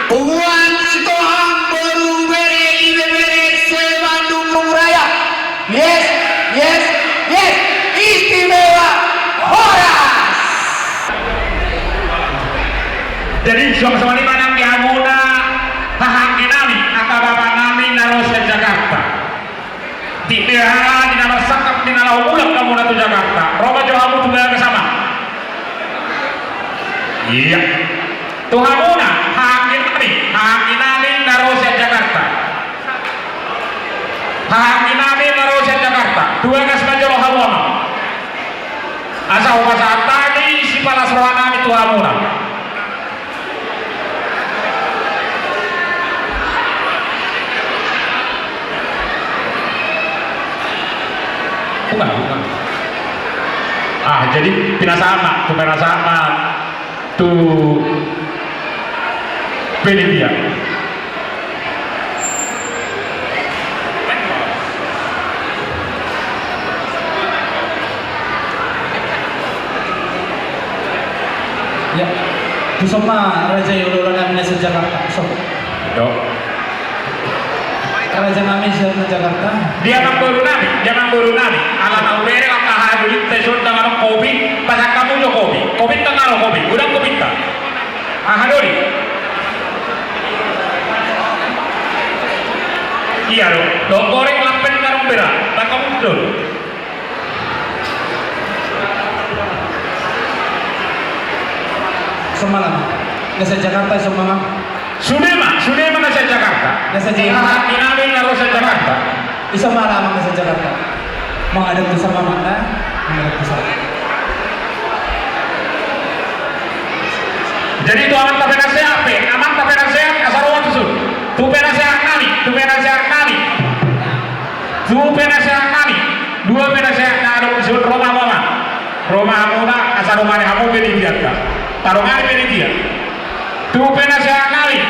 Uwan Sitohang baru bere ibe bere Bandung Raya. Yes, yes, yes. Istimewa Horas. Jadi sama-sama lima nang dihamuna hahangin nami atau bapak nami narosa Jakarta. Tidak di nama sakap di nama ulak kamu natu Jakarta. Roba jawabu tuh bersama. Iya. Tuhamuna hahangin nami narosa Jakarta. Hahangin nami narosa Jakarta. Dua gas majoro hamuna. Asal pasal tadi si palas rohana itu hamuna. Bukan. Jadi pinasama tuh pilih dia. Ya, itu sama Raja Yudhoyono namanya Jakarta. So. Yo. Raja nami siapa Jakarta? Dia memburu nami. Alam aurere akah dulit tesun dengan kopi, pasang kamu jo kopi tengah kopi, udang kopi tak. Ahadori. Iya do goreng lampen karung berak, tak kamu dulu. Semalam. Nasa Jakarta semalam. Sudah nasa Jakarta. Nasa Jakarta. Inami nasa Jakarta. Isa malam nasa Jakarta. Menghadap ke sama mana? Menghadap ke sana. Jadi itu aman tapi nasihat, asal rumah tusul. Tupe nasihat kami. Dua penasihat kami disebut Roma Mama. Roma Mama asal rumah kamu beri dia. Tarungan beri dia. Tupe nasihat kami.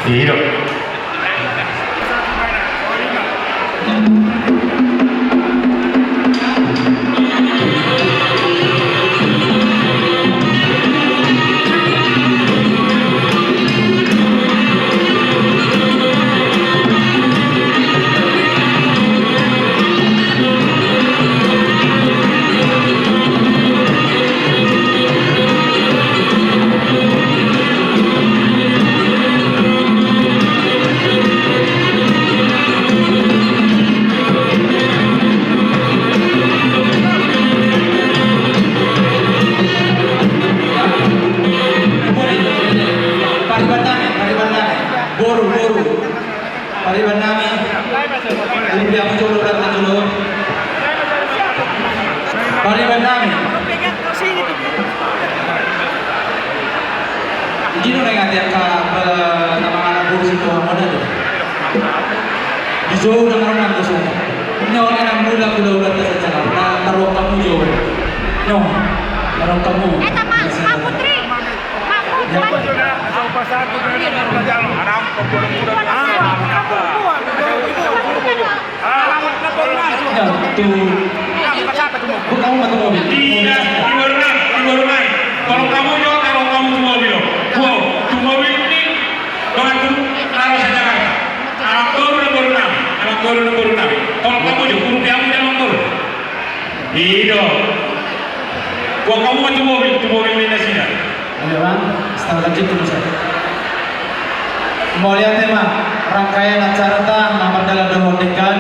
Hidup. Jauh dengan orang tu semua. Nyawa anak muda udah saja karena taruh kamu jauh. Nyawa taruh kamu. Mak Putri. Asal pasar tu dengan belajar haram perempuan muda. Tu. Bukan kamu atau mobil. Tidak, di barunan. Kalau kamu jauh, kalau kamu tu mobil. Wow, tu mobil ini bantu taruh saja kan. Anak turun. Kalau kamu jauh, rupiahmu jangan turun. Hidup. Gua kamu macam mobil ini nasi dah. Ada bang, setelah lanjut dulu saya. Mau lihat tema rangkaian acara nama dalam demodekan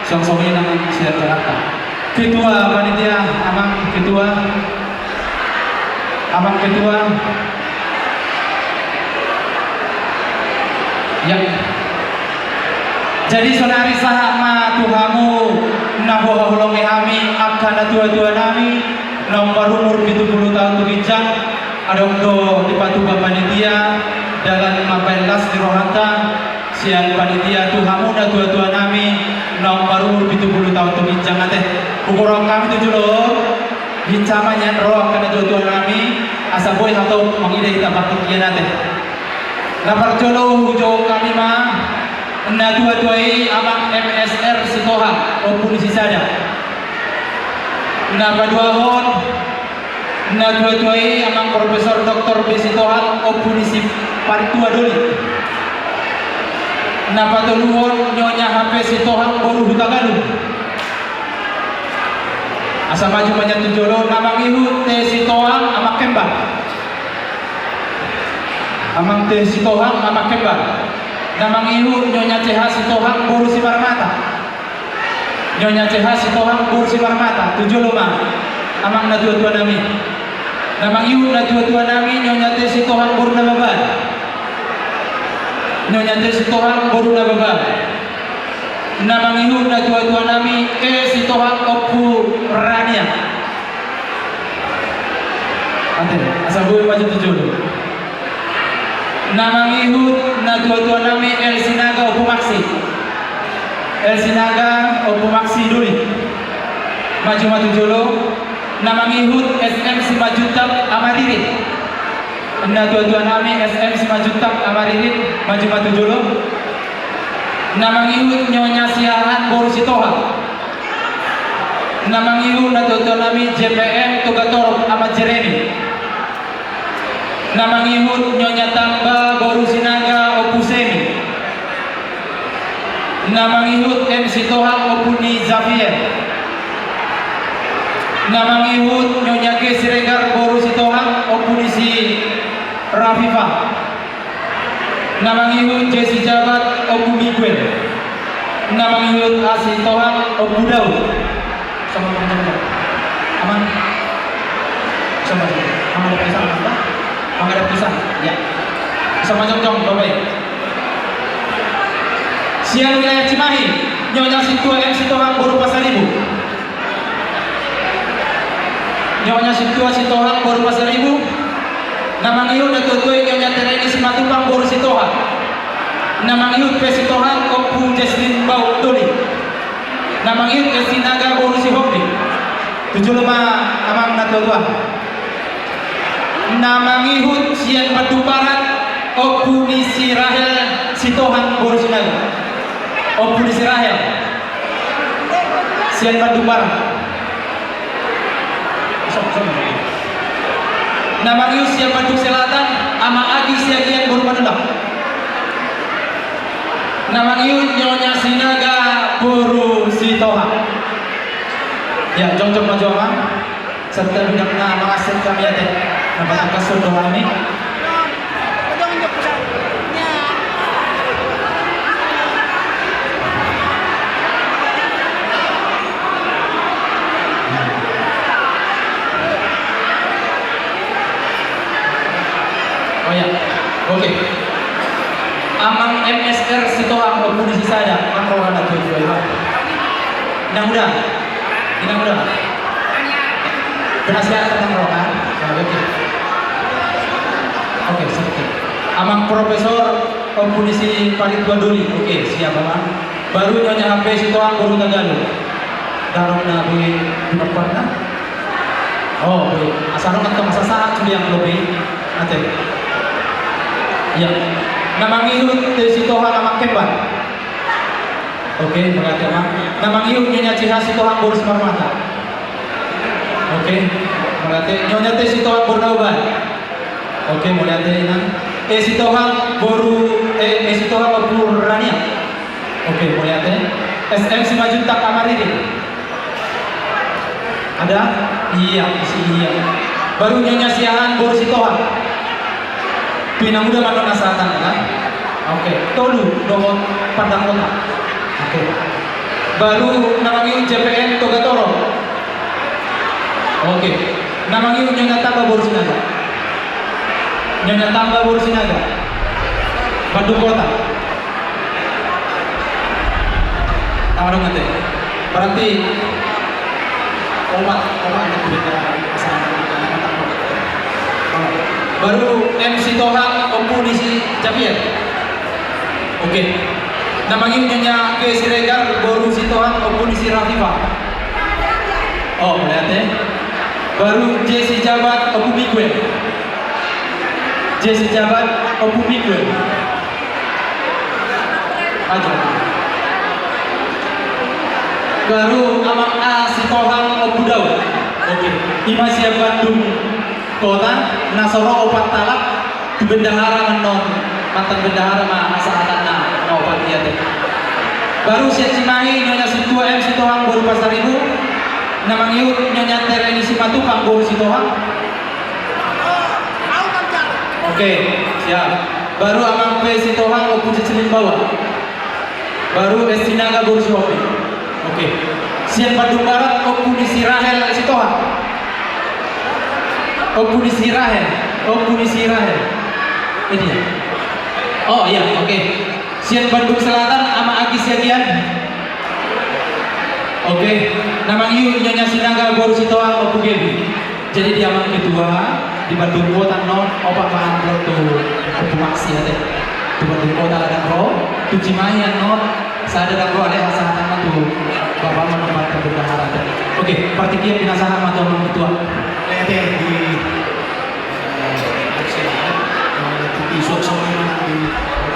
song-songnya nama siap Jakarta. Ketua panitia, abang ketua. Ya. Jadi sonari sahama tuhamu nahu hulongi kami akan tua nami nomor umur 70 tahun turijang ada untuk di patuba panitia dalam 15 di rohata siang panitia tuhamu na tua nami nomor umur 70 tahun turijang ate ukuran kami 7 loh hicamanya roh karena tua nami asa boy atau mengide kita pakai kian ate lapar jolo hujo kami mah na dua-duai abang MSR Sitohang maupun si sada Na paduahon na dua-duai amang Profesor Dr. Besitohan Opunisi Paritua Doli. Na patuluhon Nyonya HP Sitohan Boru Hutagalu. Asa maju banyak tujolo namang ihu te Sitohan amak kembar. Amang te Sitohan amak kembar. Namang ihu Nyonya CH Sitohan Boru Simarmata. Nyonya CH Sitohan Boru Simarmata. Tujolo mah amang na dua-dua nami. Namang ihu na dua-dua nami Nyonya te Sitohan Boru Nababan. Nyonya te Sitohan Boru Nababan. Namang ihu na dua-dua nami Sitohan Opu Rania. Ate, asal gue maju tujolo. Namang ihu na dua-dua nami El Sinaga Opu Maksi. El Sinaga Opu Maksi Duli. Maju jolo. Namang ihu SM Simajutab Amaririt. Na dua-dua nami SM Simajutab Amaririt. Maju jolo. Namang ihu Nyonya Siahan Boru Sitohan. Namang ihu na dua-dua nami JPM Tugator Ahmad Jeremy. Namang ihu Nyonya Tamba Boru Sinaga Opusemi. Namang ihu M Sitohan Opuni Xavier. Namang ihu Nyonya G Siregar Boru Sitohan Opunisi Rafifa. Namang ihu Jesi Jabat Opu Miguel. Namang ihu A Sitohan Opu Daud. Sama teman-teman. Aman. Sama. Aman ada pisang apa? Aman ada pisang. Ya. Sama jong-jong baik. Siang wilayah Cimahi, Nyonya Situa M Sitohan Boru Pasaribu. Nyonya Situa Sitohan Boru Pasaribu. Namang ihu na tutuy Nyonya Tereni Simatupang Boru Sitohan. Namang ihu P Sitohan Opu Jesslyn Bau Doli. Namang ihu P Sinaga Boru Sihobi. 75 amang natutuan. Namang ihu Sian Batu Barat Opu Nisi Rahel Sitohan Boru Sinaga. Opu Nisi Rahel Sian Batu Barat. Namang ihu Sian Batu Selatan ama Agi Siagian Boru Manulang. Namang ihu Nyonya Sinaga Boru Sitohan. Ya, jom-jom maju amang serta bidangna mengasih kami ada nampak kasur doa kami. Oh ya, oke. Amang MSR Sitohan Opunisi Sada, Amrohana tujuh. Mudah-mudahan. Penasihat tentang rokan. Oke, seperti. Amang Profesor Opunisi Paritua Doli. Oke, siap amang. Baru Nyonya HP Sitohan Boru Tagalu. Darong na boleh diperparna. Oh, boleh. Asal orang ketemu sasaran cuma yang lebih. Nanti. Ya. Namang ihu Sitohan amak kembar. Oke, mengerti amang. Namang ihu Nyonya CH Sitohan Boru Simarmata. Oke, mengerti. Nyonya T Sitohan Boru Nababan. Oke, mengerti nang. Sitohan Boru Sitohan Opu Rania. Oke, mengerti. SM Simajutak Amaririt. Ada? Iya, iya. Baru Nyonya Siahan Boru Sitohan. Pinang muda Madonna Selatan kan? Oke, Tolu Domon Padang Kota. Oke. Baru namang ieu JPN Togatoro. Oke. Namang ieu Nyonya Tamba Boru Sinaga. Nyonya Tamba Boru Sinaga. Bandung Kota. Tahu nggak teh? Berarti omat itu bicara baru M Sitohan Opunisi Xavier. Oke. Namanya Nyonya G Siregar Boru Sitohan Opunisi Rafifa. Oh, lihat ya. Baru Jesi Jabat Opu Miguel. Jesi Jabat Opu Miguel. Maju. Baru Amang A Sitohan Opu Daud. Ima siap Bandung kota Nasoro opat talak di bendahara menon mantan bendahara mah asa anak opat dia teh. Baru siap Cimahi nyonya Situa M Sitohang baru Pasar Ibu. Namang ieu nyonya Tereni Simatupang baru Sitohang. Oke, siap. Baru Amang P Sitohang opu Cicelin bawah. Baru Estinaga baru Sihobi. Oke. Siap Bandung Barat opu Nisirahel Sitohang. Opu Nisirahel. Ini ya. Oh iya, oke. Sian Bandung Selatan ama Agi Siagian. Oke. Namang ieu nyonya Sinaga baru Sitohang opu Gebi. Jadi dia mang kedua di Bandung Kota non opak mahan tuh opu maksi ya teh. Di Bandung Kota ada ro, tu Cimahi non saya ada ro ada hasanah tuh bapak menempatkan bendahara teh. Oke, partikian binasahan mah tuh ketua. Lede di isuk sama di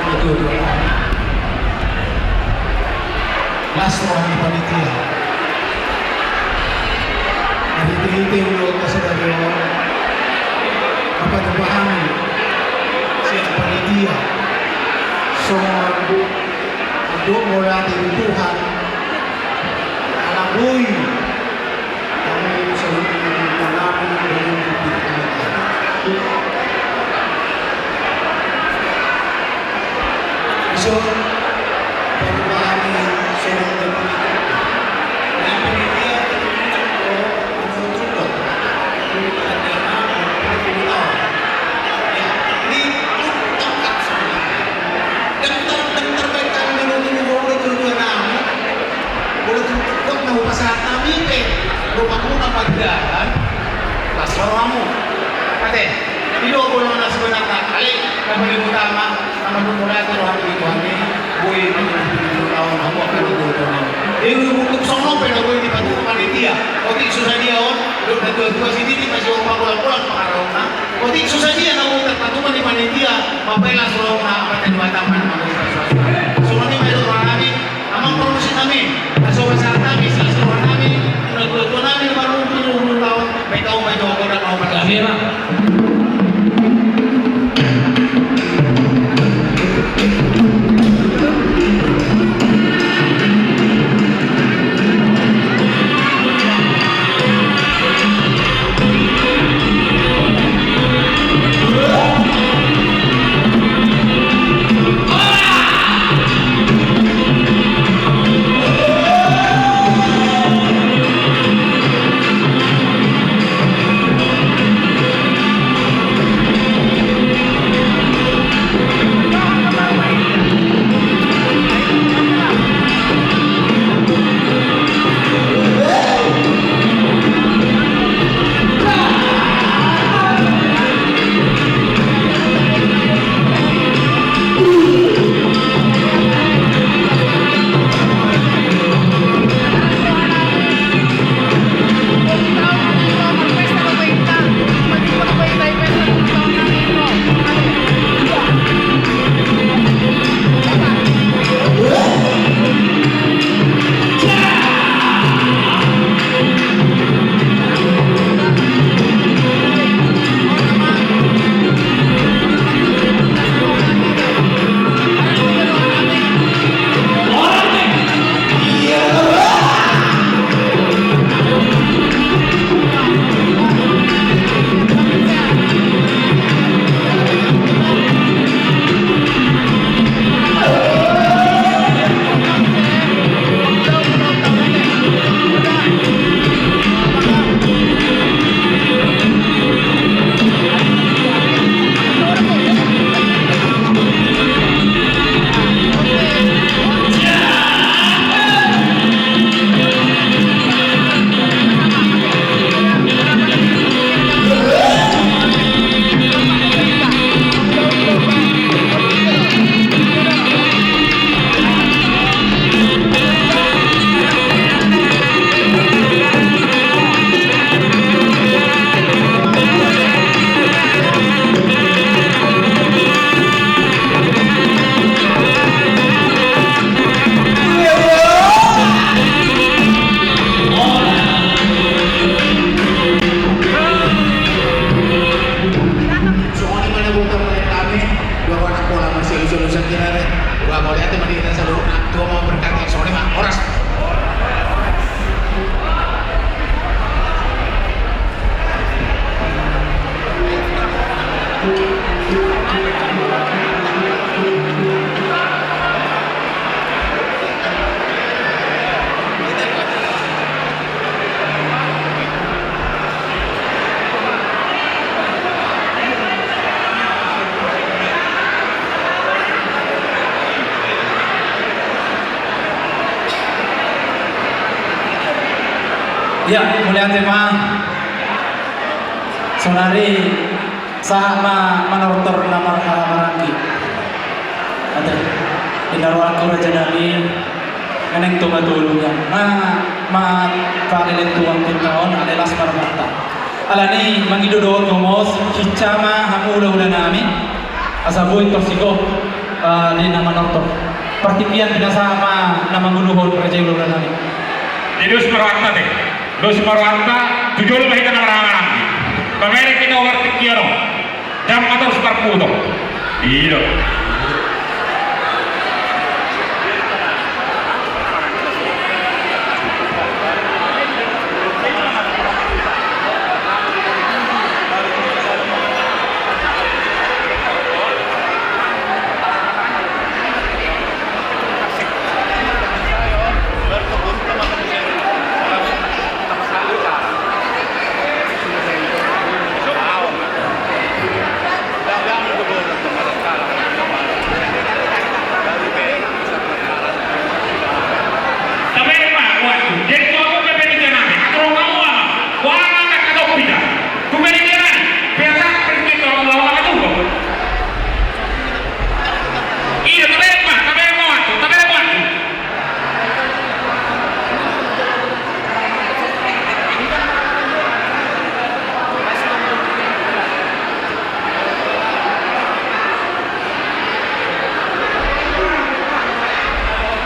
itu kelas orang panitia dari tim lo kesedaran apa terpahami siap panitia semua untuk mulai dari Tuhan anak bui kami selalu mengalami dengan so perubahan sedang terjadi dan panitia menentukan rencana pertemuan ini tempat sebenarnya dan terbaik kami menunggu boleh tujuan kami boleh tujuan mau pasal kami lupa kamu apa tidak pasal kamu kate video boleh mana sebenarnya kali kami utama sama mulai kalau hari ini boy tahun aku akan berdoa. Ini untuk sono pada boy di padu panitia. Oke susah dia on, udah dua sini di masih orang pulang pengarona. Oke susah dia namun terpadu di panitia. Papela suruh apa tadi taman Semua ini baru orang kami, amang produksi kami, asal besar kami, seluruh kami, dua kami baru 20 tahun. Baik tahu baik tahu dan mau berkah. Ya, mulia tema sonari sama manortor nama Marangki. Ada indarwan ko raja nami neneng tumatulungnya. Pakilit tuang tintaon alelas marmata. Alani mangidodo komos hicama hamula-ula nami. Asaboy torsigo di nama manortor. Partipian binasama nama guluhon raja ula nami. Jadi harus merawat deh. Los marwanta tujuan bahita na marangan. Pamere kita overtik kiro. Jam atau super pudo. Iyo.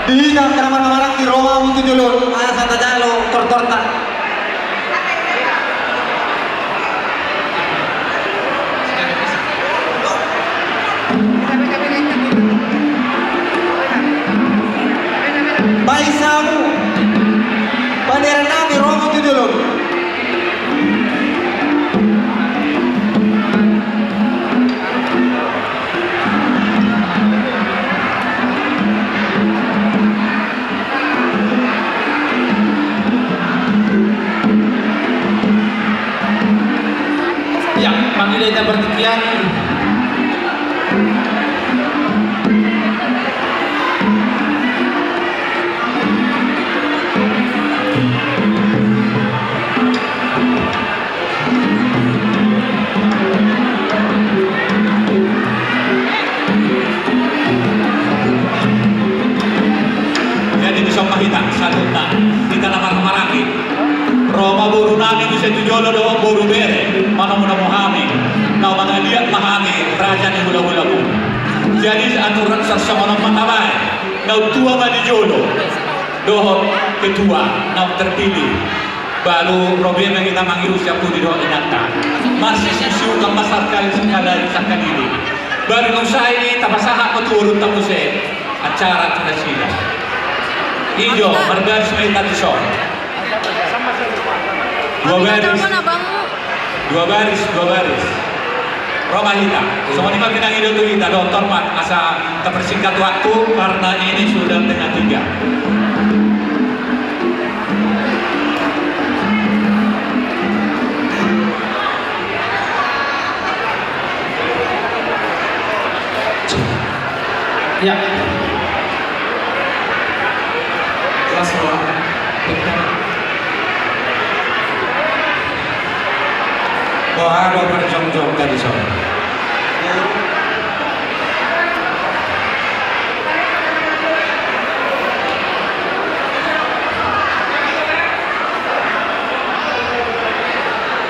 Dihina karena marang di Roma untuk julur santa jalo tortorta. Baisamu bandera nami Roma untuk julur. Kita bertikian jadi bisa mahita salutna kita lamar maraki Roma boru nami bisa tujolo do boru bere mana muna mohami kau mga lihat mahami raja ni hula-hula mo jadi aturan sa mga matabay na tua ba di jolo doho ketua na terpilih baru problema kita mangiru siapa di doa inata masih sisu kang masarkal sekala sakkan ini baru nung sa ini tapasaha maturun tapuse acara sudah sila ijo margaris may tatison dua baris Roma Hita, semua ini kita hidup tuh kita dokter mat asa terpersingkat waktu karena ini sudah tengah 3. Ya. Kelas bawah. Bahwa berjong-jong tadi sore.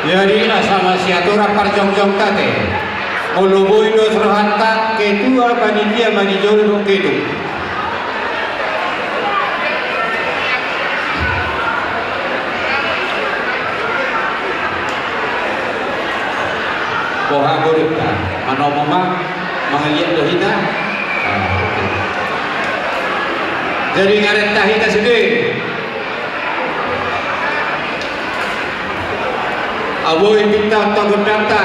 Jadi asal siatura parjong-jong tate mulubui do serhanta ketua panitia manijolo kedu boha gorita manomoma mangalian dohita jadi ngaret tahita sendiri aboy pinta tagundata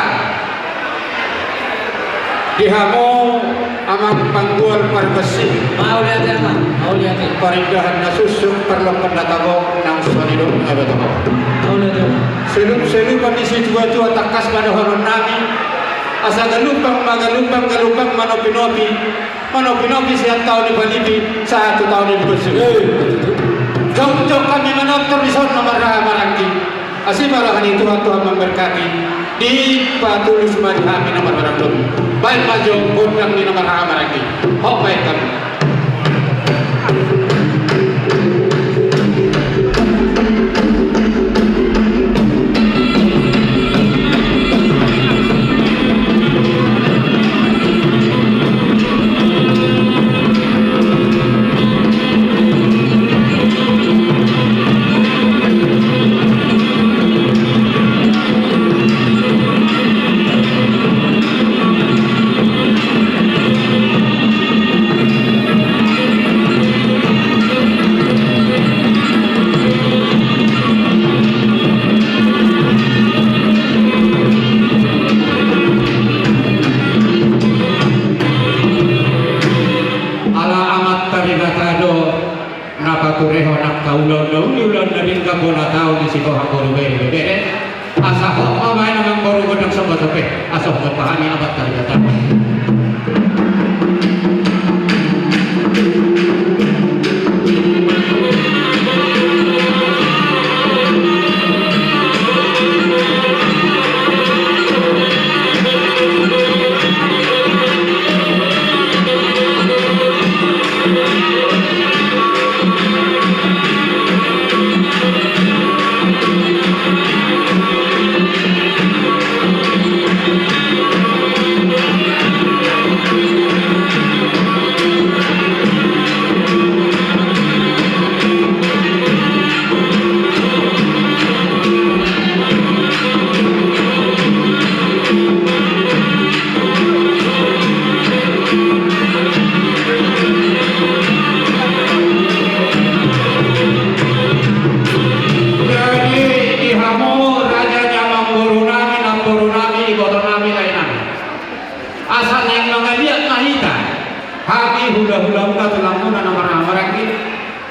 dihamo amang panggual pargasi Mau lihat ya, Mas? Mau lihat ya? parindahan nasusuk perlu pendatabo nang sonidong abatamo Mau lihat ya? selum di situ tua takas pada horon nami asa galupang manopinopi siang tahun di Balibi 1 tahun di Besu jong kami menonton di sana marah marangki Asih marahani Tuhan memberkati di patulus madhami nomor berandom. Baik maju pundang di nomor hamaraki. Hok baik kami. Napatureho nak kaulon ulon na rin ka po na tao ni si Koha Korubere bebere asa ho mamay naman borugod ng sabasape asa ho pahani abat talaga tao.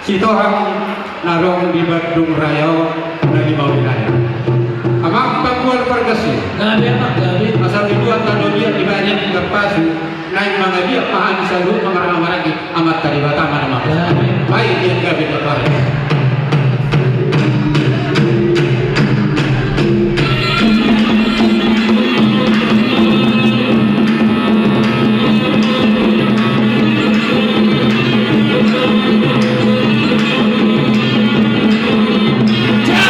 Sitohang narong di Bandung Raya na lima wilayah. Amang pagkuhan pergasi. Gabi apa? Gabi. Asal itu antara dia di banyak terpasu. Naik mga dia pahan sa loob mga ramaragi amat kalibata mana mga. Baik dia gabi terpare. Ja!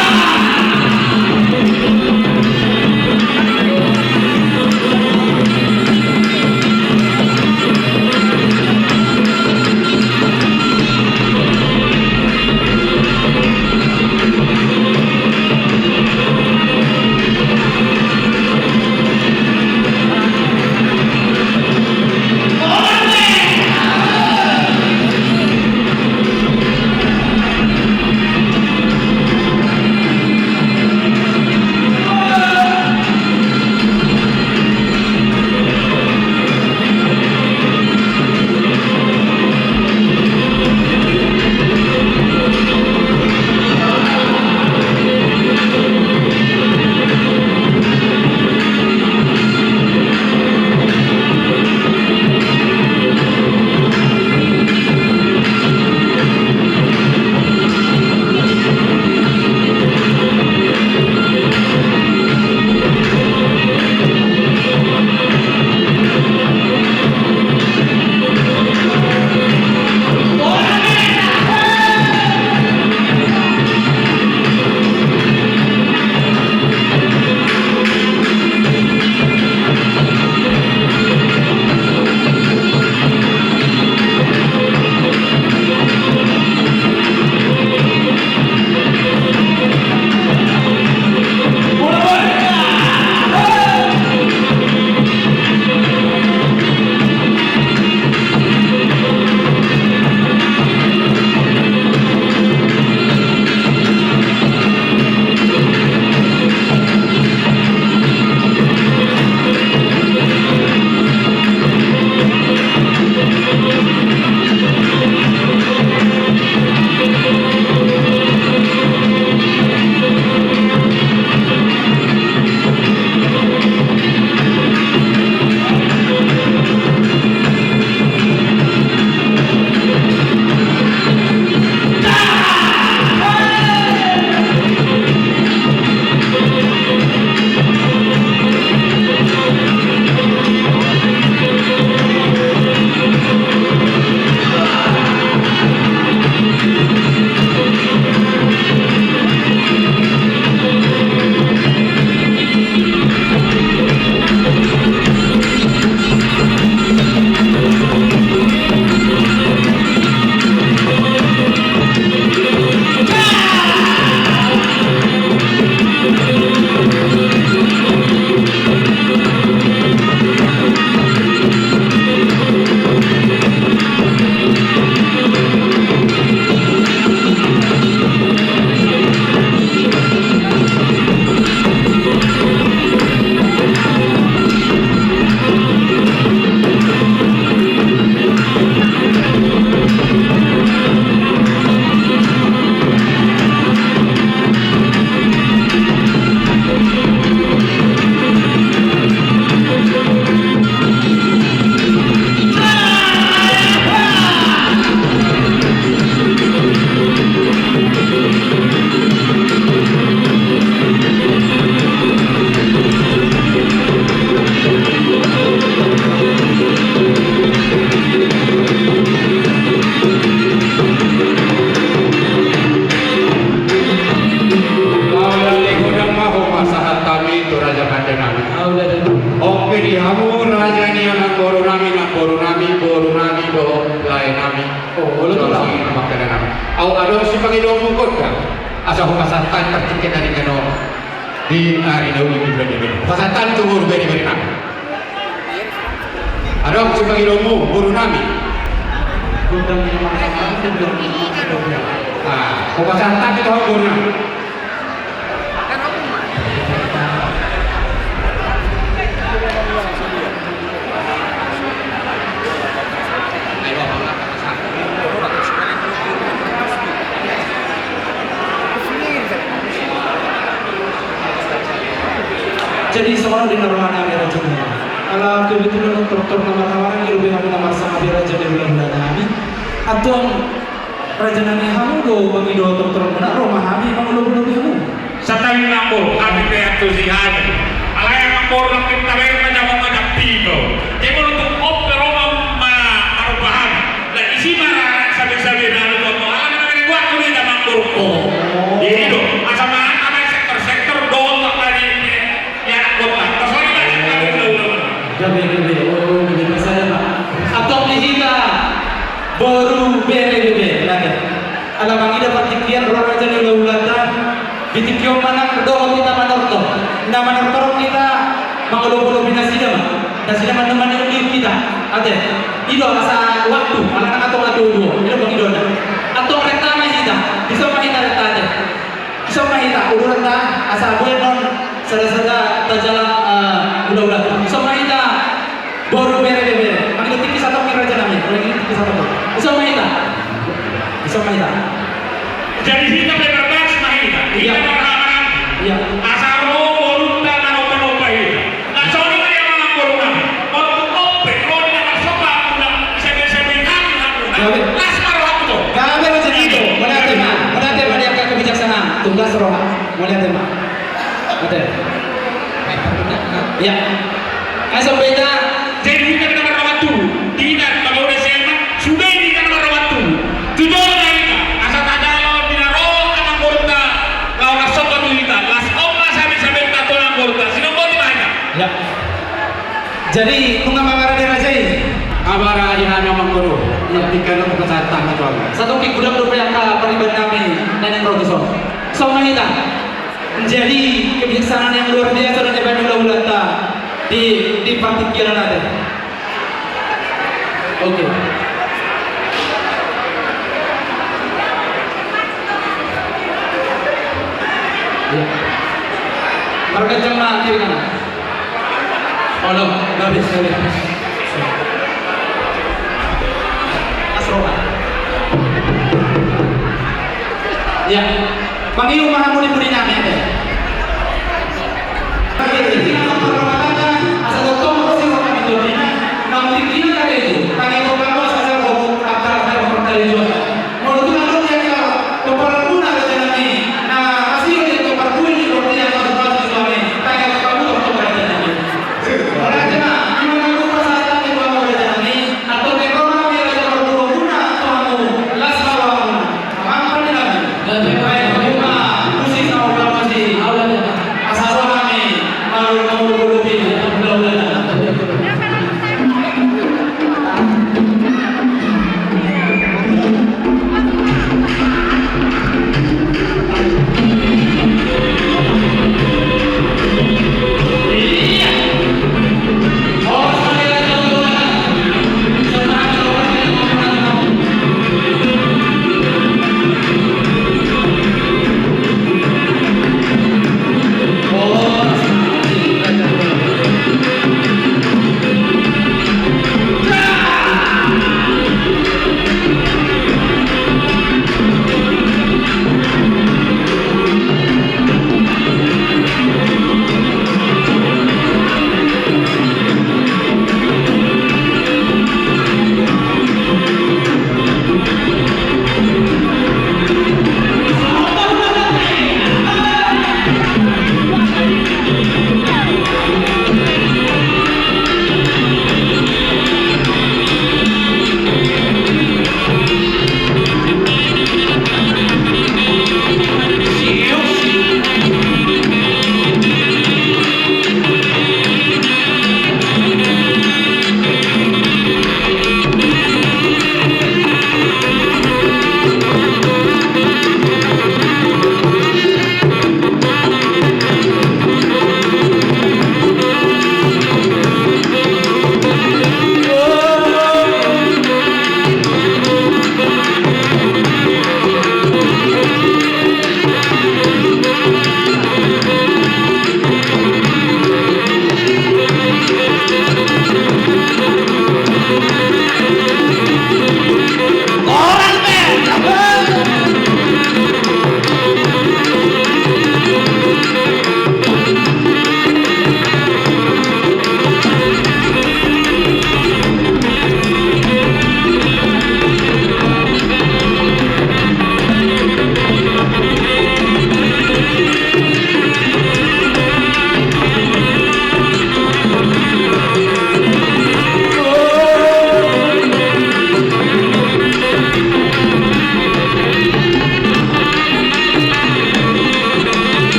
Jadi hamu raja ni anak boru nami do lain nami. Oh, lu tu lah. Makanan nami. Au ado si pagi do mukot kan. Asa ko pasatan tertiket dari kano. Di hari dahulu di bulan ini. Pasatan tu boru beri nami. Ado si pagi do mu boru nami. Gudang ini makan itu belum. Ah, ko pasatan itu boru nami. Jadi seorang di Norman Amir Raja ala kebetulan dokter nama yang lebih kami nama sama Amir Raja di bulan kami atau Raja Nani Hamu do bagi do dokter mana rumah kami kamu lebih kamu Sa tayo nambol, kami kaya tusihan. Alay ang nambol ng pintawer na jamang magapito. Di mo nung opero marubahan. Na isi mara sabi-sabi na ano mo. Alam na namin buat ko na jamang ko. Dito, asama kami sektor-sektor doon na tadi ya kota. Sorry ba sa kami daw. gabi oh gabi saya pak atau kita baru bere lagi alam ang ida patikian Raja ni Laulatan bitikyo mana doon kita manorto na manorto kita mangulo-ulo binasida nasida man naman yung kita ate ido asa waktu anak atong atudo ido bang ido na atong reta mahita bisa mahita reta ate bisa mahita ulo reta asa buenon sada tajalang udah bisa mahita baru bere ang ito tikis atong Raja namin lagi tikis atong bisa mahita Jadi kita bebas mahita. Kita marah-marah. iya Asaro bolunta na opa-opa ito. Nasoni ka yung mga bolunta. Ope, rodi na kasopa ako na sabi-sabi Grabe. Las maruha ko to. kami Raja Nito mula tema dia akan kebijaksanaan tugas roha mula tema ate ya asa beda Jadi hindi ka naman rawatu. Tidak, kalau udah sehat, sudah hindi ka naman rawatu. Tujuh na ika. Asa tajalo, binaro ka ng bolunta. Kalau nasok ka tulita. Las oma sabi-sabi ka to ng bolunta. Sino mo di mahita? ya jadi tunga mangara di Raja ini Abara aja hanya mengguru. Iya. Ketika lo kesehatan itu apa? satu kikulang rupiah ka pariban namin nenek Roduso so mahita jadi kebijaksanaan yang luar biasa dan Iban Laulata di partikiran natin oke ya mereka jemaah kiri kanan oh no habis Asroha ya pangiyo mahamuni muli namin ate asa doktor mo kasi kami doon na tigil ka rin pangiyo ka mo sa sarap akal mo tuh ano niya ka tuparapuna ka dyan namin na kasi yun tuparapuna ni Rodia na tuparapuna si kami pangiyo ka mo tuparapuna namin wala dyan na yung mga kupasatan ni Pamo ka dyan namin at kung may kong kami ka tuparapuna Pamo las mawa mo mamampan nila namin musik na ulang masih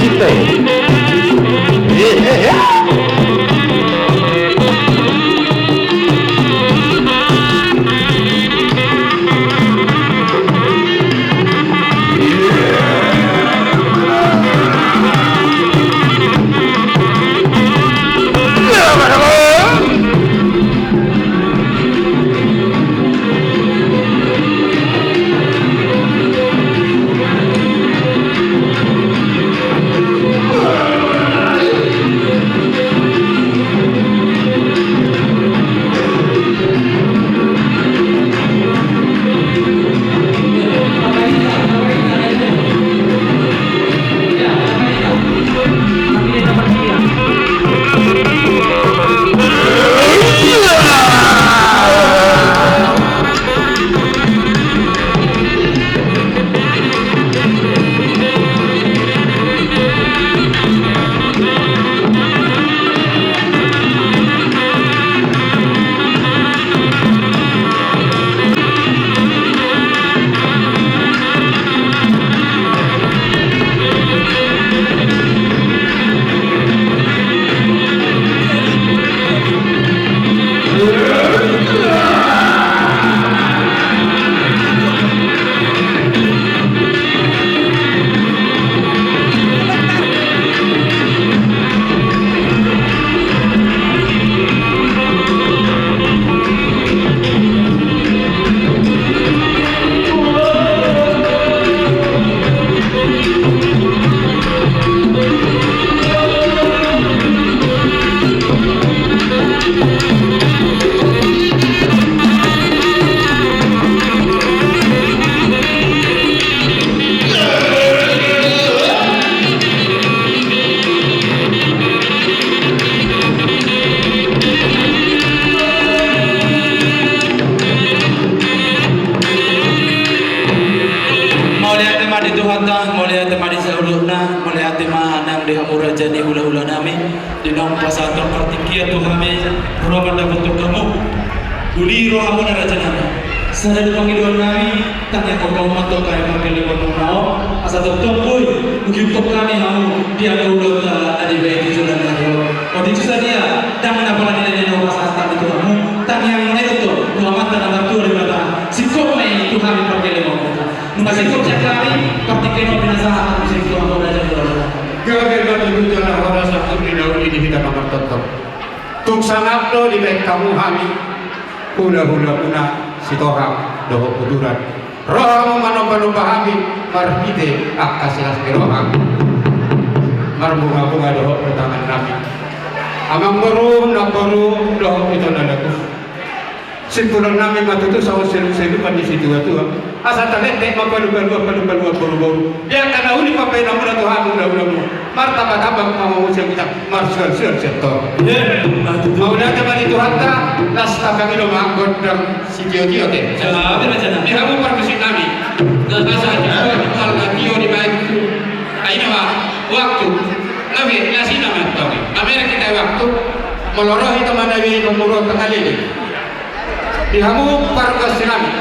Ito. Jadi hula-hula nami di nom pasatong partikia tu kami roman dapat kamu uli rohamu na raja nami sada di panggilan nami tanya kau mato kaya panggilan mo mau asa totoy ugiutok kami mau dia ulo ta adi bayi jalan naro o di dia dang na pala nila no pasatan itu kamu tanya yang itu tu Muhammad dan Abdul Ribata sikop mai tu kami panggilan mo nunga sikop kami partikia no pinasahan sikop mo raja naro Gagawin itu jangan pada satu di daun ini kita nomor tetap. Tung sangat lo di baik kamu kami. Hula-hula puna si toham doh kuduran. Rohamu mano pahami marhide akasilas keroham. Marbunga-bunga doh pertangan kami. Amang baru doh itu nadaku. Simpulan nami matutu sawo selu-selu di situ tua. Asa talete mapalu-palu. Dia kana uli papai namu na Tuhan ulah-ulah. Martabat abang mau kita marsual sektor. Mau na bali Tuhan ta lasta kami lo mangkot dan si Tio teh. Jangan macam Di kamu permisi nami. Asa al Tio di baik. Aina waktu. Lawe lasina mantap. Amerika kita waktu meloroh itu mana wi pemurut kali ini. Dihamu parkas nami.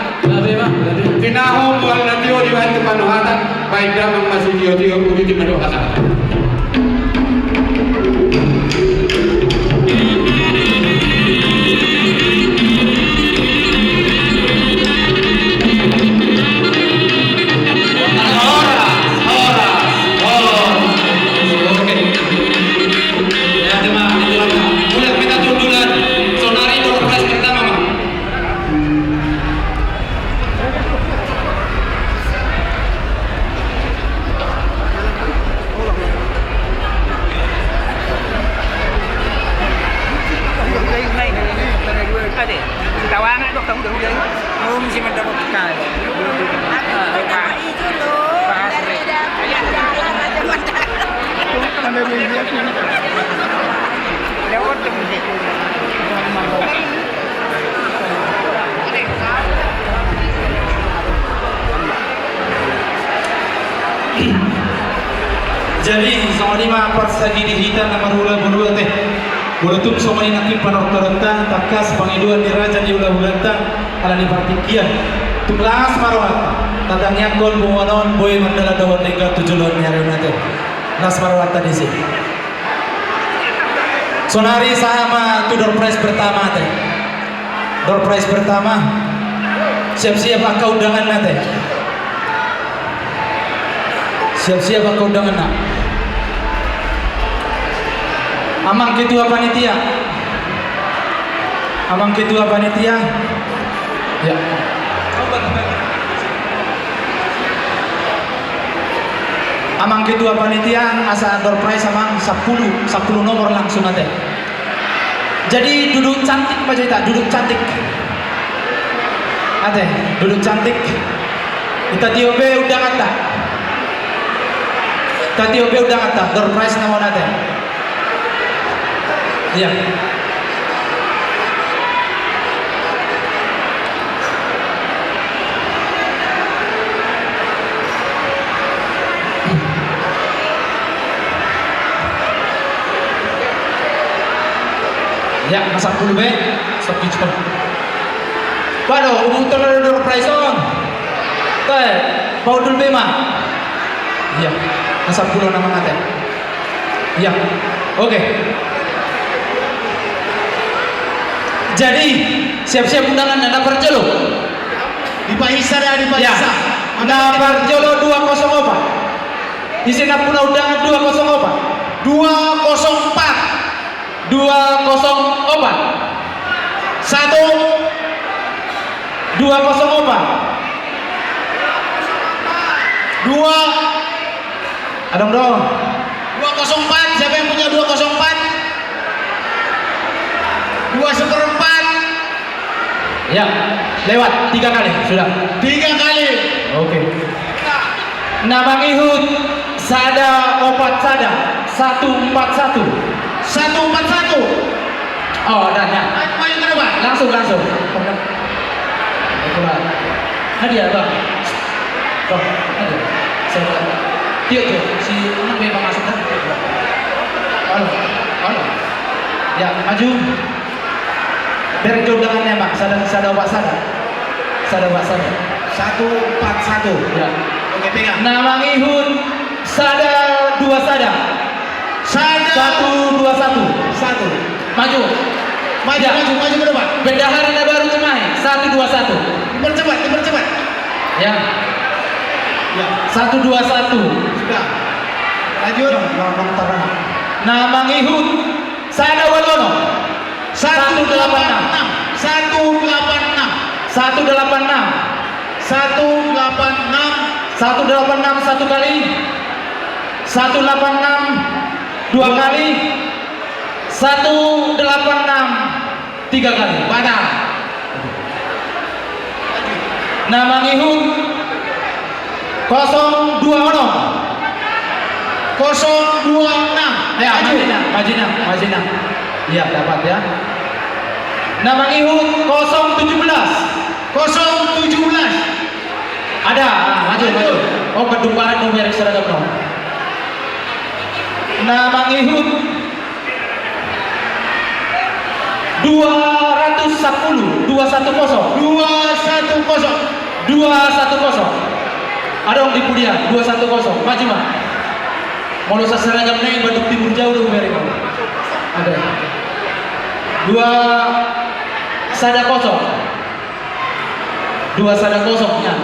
Tinaho bual na Tio di baik panuhatan. Baik damang masih Tio uji di panuhatan. Jadi sama lima pas lagi dihitan nama hula-hula teh. Bulutum sama ini nanti panortorenta takas pangiduan di raja di hula-hula ala di partikian. Tulas marwat. Tadang yakon buwanon boy mandala dawan tinggal tujulon nyari nate. Nasmarwata di sini. Sonari sama tu door prize pertama teh. Door prize pertama. Siap-siap akak undangan nate. Siap-siap akak undangan nak. Amang ketua panitia. Amang ketua panitia. Ya. Amang ketua panitia asa door prize amang 10 nomor langsung nanti. Jadi duduk cantik Pak Cerita, duduk cantik. Ate, duduk cantik. Kita tiobe udah kata. Kita tiobe udah kata door prize nama nate. Iya. Ya, masak dulu be, stop kicau. Waduh, umum telur door prize on. Teh, mau dulu be mah. Iya, masak dulu nama ngate. Iya, oke. Jadi siap-siap undangan Anda Parjolo. Di Paisa ya, di Ya, Paisa. Anda Parjolo 204. Di sini puna undangan 204. 204. 204 1 204 2 Adong dong 204. Siapa yang punya 204? 2/4. ya lewat 3 kali sudah 3 kali. oke. Nama Ihud sada opat sada 141 141. oh dan ya Maju ke depan. langsung hadiah bang bang hadiah saya tiup tuh si anak memang masuk kan halo ya maju biar undangannya bang sada opat sada 141. ya Oke, pegang. nama Ihud sada 2 sada Sada 121 1. maju Maju, Ya. maju ke depan. bendahara baru cemai 121 Dipercepat. ya Ya, 121 sudah. Lanjut. nama Ihud sada walono 186. 186. 186 1 kali 186 2 kali 186 3 kali Padang. nama Ihud 026 026. ya Majina iya dapat ya nama Ihud 017 017. ada maju oh Bandung Barat numerik seragam dong nama Ihud 210 ada orang di Pudian 210 maju mah mau lusa seragam nih Bandung Timur jauh dong numerik ada 2 sada kosong ya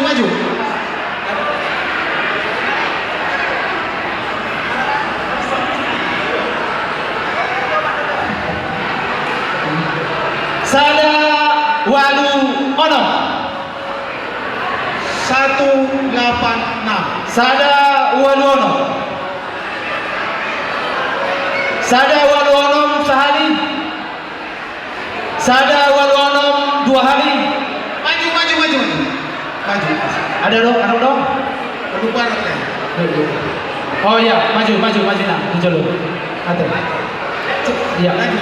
Maju. sada walu ono 186. sada walu ono sehari sada walu ono 2 hari Maju. ada dong Lupa katanya. oh iya maju nah dulu ada iya Lanjut.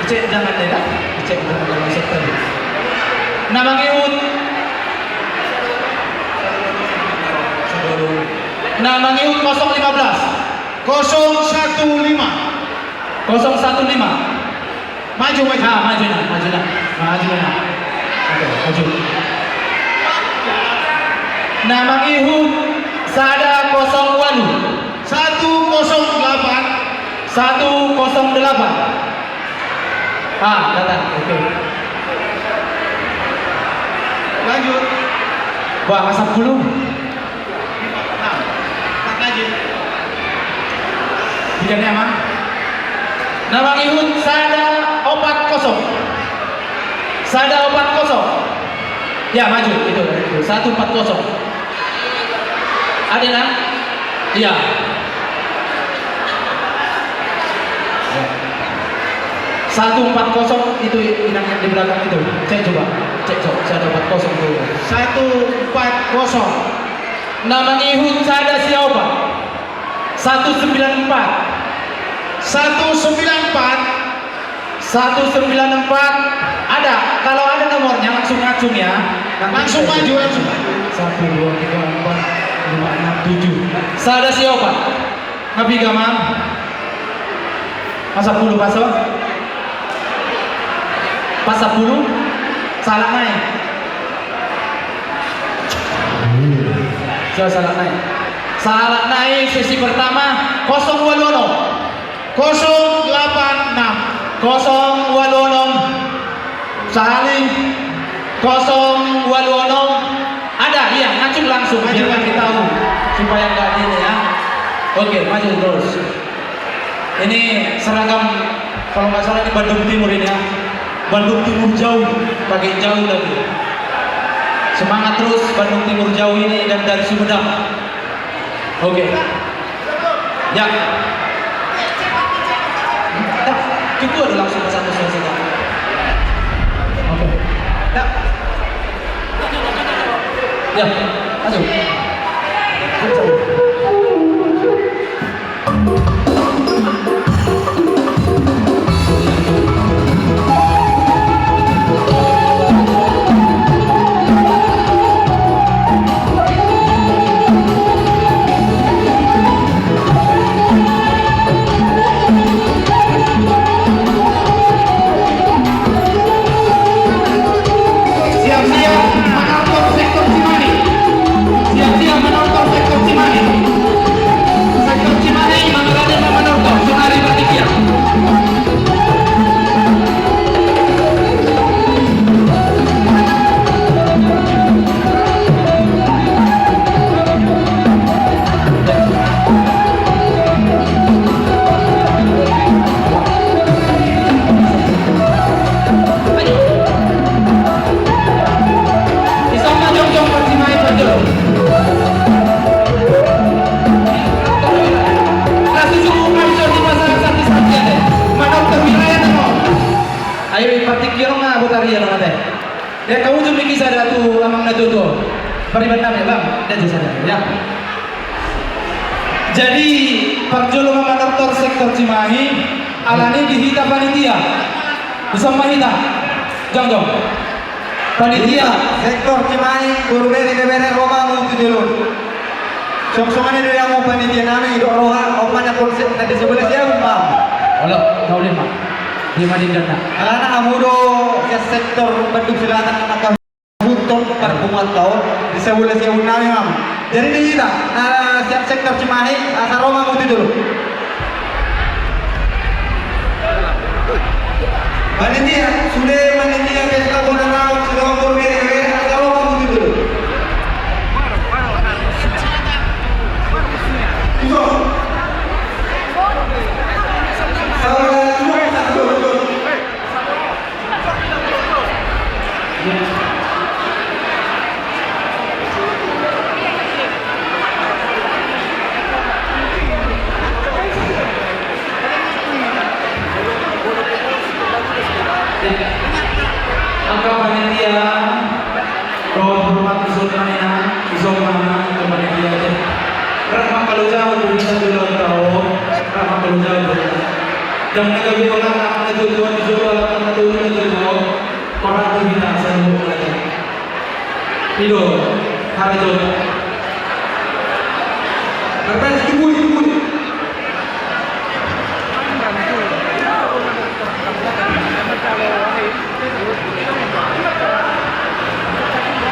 cek jangan tidak cek jangan masuk tadi nama Ihud nama Ihud 015 015. Maju Maju. nah. Oke. maju. Nama Ihud Sada 08 108. Datang. Oke. Lanjut. Wah, masak dulu. Nah, lagi. Bikinnya mah. Nama Ihud Sada 40. Ya, maju itu 140. Ada nak? Iya. 140 itu yang di belakang itu. Cek coba. 140 itu. 140. Nama Ihud Sada siapa? 194. 194 ada. Kalau ada nomornya langsung ngacung ya. Langsung maju. 1, 2, 3, 4, 5, 6, 7. Sada siapa? Nabi Gama. Masa 10 pasal? Pasal 10 salah naik. Salah naik sesi pertama 086 saling 086 ada iya ngacung langsung aja kasih tahu supaya nggak ini ya. Oke, maju terus. Ini seragam kalau nggak salah ini Bandung Timur ini ya. Bandung Timur jauh, pakai jauh lagi. Semangat terus Bandung Timur jauh ini dan dari Sumedang. Oke. Ya. Itu ada langsung ke satu sesi. Oke. Ya. Masuk. Ya kamu tuh mikir sadar tuh amang nado tuh. Peribatan ya bang, dan sadar ya. Jadi perjolo Manor sektor Cimahi alani dihita panitia. Bersama hita. Jong. Panitia sektor Cimahi Buruberi DPR Roma untuk dulu. Songsongannya dari yang mau panitia nami itu roha omanya konsep tadi sebelah siapa bang? Halo, kau lima. Lima di dana. Karena amudo ke sektor Bandung Selatan anak huton perbuatan tahun di sebelah siapa nami mam. Jadi di kita, siap sektor Cimahi asal Roma untuk dulu. Panitia sudah panitia PSK Bonanau sudah Buruberi asal Roma untuk dulu. Angka panitia roh hormat sultannya isomana ke panitia aja. Rahmat kalau jauh tuh kita dulu tahu. Rahmat kalau jauh. Dan mereka bilang anak itu tuan dijual anak itu tuan orang itu bina saya mau aja. Itu hari itu. Apa yang tunggu.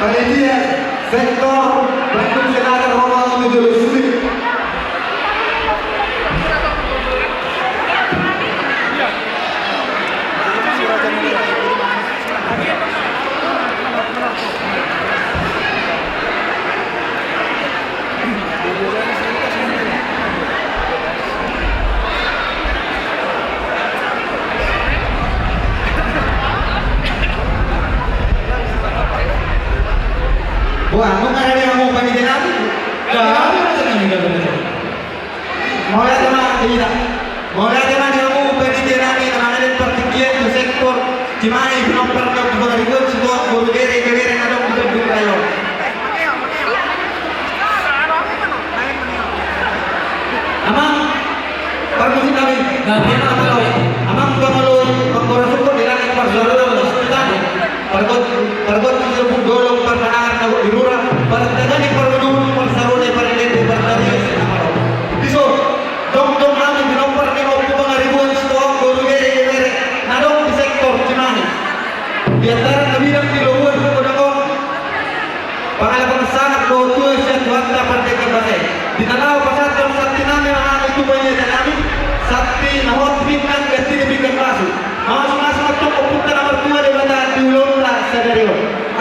panitia sektor Bandung Selatan Roma 17. Wah, mengarah yang mau panitia nabi. Mau lihat mana tidak? Mau lihat mana yang mau panitia nabi? Mana ada pertikian di sektor Cimahi, nomor 2000 semua baru beri ada untuk dulu. Amang, permisi kami. Amang kalau pengurus itu dilakukan persoalan tadi. Pergot disebut golong permanaan di lurah. Pertanyaan perlindungan persarone perlindungan pertanian. Diso, dong kami di nomor 50.000 stok guru beri. Nadong di sektor Cimahi. Di antara kebilang di luar kodong. Pengalaman sangat bagus yang Tuhan dapat dikembali. Di tanah pasar jam sakti itu banyak kami. Sakti nahot bintang ganti diberikan masuk. Masuk atau komputer nomor 2 di mana diulung lah sadari.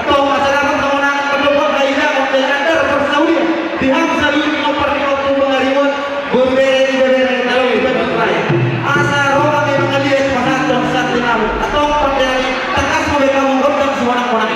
Atau masyarakat kemenangan pendukung Aida untuk anda bersaudi di Hamzah nomor 50.000 berbeda dalam ibadah raya. Asa roh yang mengalir pasar jam sakti namu atau pada tekas mereka mengorban semua orang.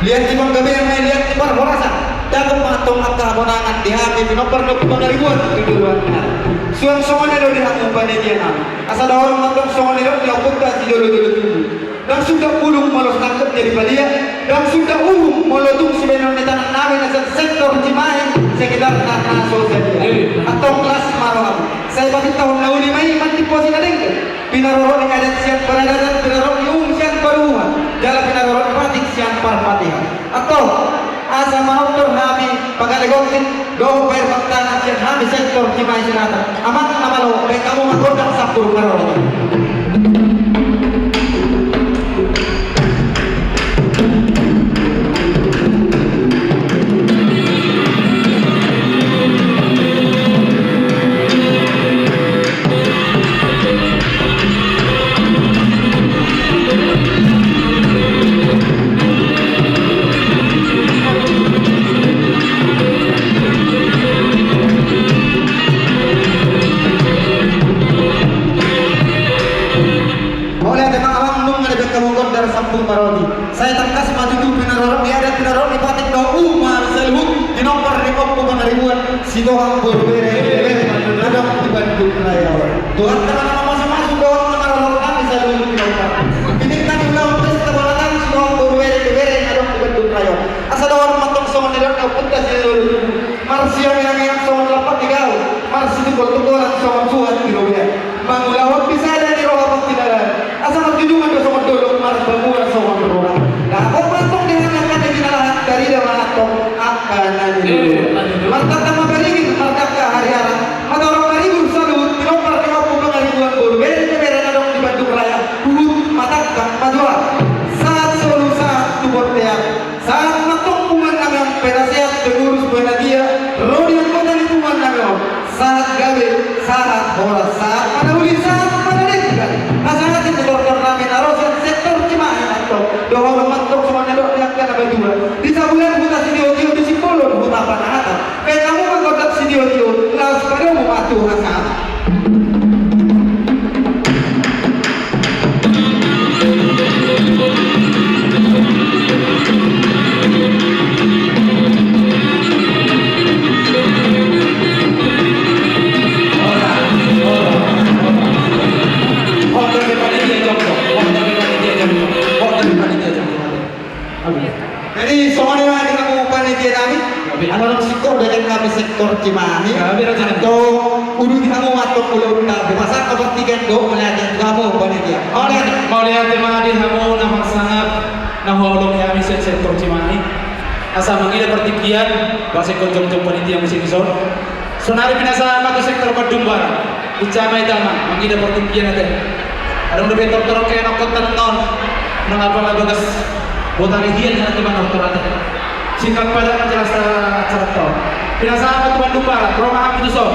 Lihat di bang gabi yang main lihat di bar horasa. Dapat matong akal bonangan di hati di nomor 20.000 tujuan. Suang songan itu di hati panitia nam. Asal orang matong songan itu dia buka si dulu. Dan sudah ulung malos tangkap jadi padia. Dan sudah ulung malotung sebenarnya tanah nabi nasab sektor Cimahi sekitar tanah sosial atau kelas malam. Saya bagi tahun lalu lima mati posisi nadeng. Pinaroro dengan siap berada dan pinaroro siang baruan. Jalan pinaroro batik siang par nama godang sapur maroni. Saya tangkas maju tu pinarorok di adat pinarorok di patik do Umar Selhut di nomor di kompu pengaribuan si doang berbere ada di Bandung Raya. Tuhan teman-teman masing-masing doang pengarorok kami Selhut di nomor. Ini tadi ulang tes tebalatan si doang berbere ada di Bandung Raya. Asa doang matong sama nilai kau pun kasih Marsia yang sama dapat digau. Marsi itu bertukuran sama Tuhan di dunia. Mangulawat bisa ada di roh apa tidak. Asa berjudungan sama dolok mars bangunan sama berorang. Nah, kau patung dengan akan dikinalah dari dalam atong akan nanti. Martak sama beringin, martak ke hari-hari. Mata orang karibur salut, dilopar ke kampung pengaribuan berbeda-beda adong di Bandung Raya. Bulut, matak, majua. Saat selalu saat tubur teak. Saat matung kuman namang penasehat pengurus penadia. Rodian kota lingkungan namang. Saat gawe, saat horas, saat panahuli, saat panahlikan. Masalah itu dokter namin arosan sektor cimahi atau doa mantok sama nedok yang kena berdua. Di sabulan buta sidio-dio di Sipolon buta panahatan. Kayak kamu menggodak sidio-dio, lalu sekarang mau patuh hasan. Jadi soalnya di kamu panitia kami, anak sektor dengan kami sektor Cimahi, atau udah kamu atau pulau kami, masa kepentingan do melihat kamu panitia. Mau lihat tema di kamu nama sangat nama ulung kami sektor Cimahi. Asal mengira pertikian bahasa konjung-konjung panitia mesin zon. Sonari pinasa matu sektor Bandung Barat. Icamai taman mengira pertikian ada. Ada udah betor-betor kayak nokot tenon. Mengapa bagas botan hian dengan teman dokter ada. Singkat pada jelas cara tol. Pinasa matu Bandung Barat. Rumah kami itu so.